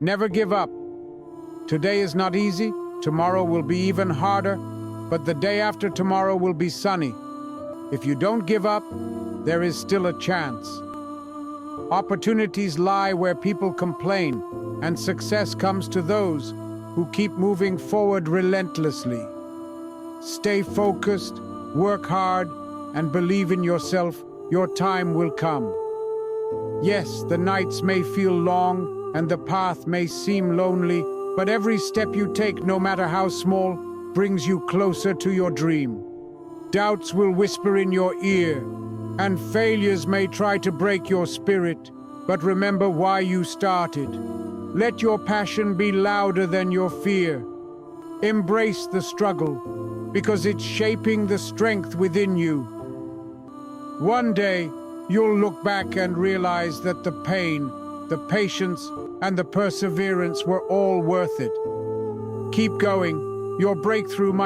Never give up. Today is not easy, tomorrow will be even harder, but the day after tomorrow will be sunny. If you don't give up, there is still a chance. Opportunities lie where people complain, and success comes to those who keep moving forward relentlessly. Stay focused, work hard, and believe in yourself. Your time will come. Yes, the nights may feel long, and the path may seem lonely, but every step you take, no matter how small, brings you closer to your dream. Doubts will whisper in your ear, and failures may try to break your spirit, but remember why you started. Let your passion be louder than your fear. Embrace the struggle, because it's shaping the strength within you. One day, you'll look back and realize that the pain, the patience, and the perseverance were all worth it. Keep going. Your breakthrough might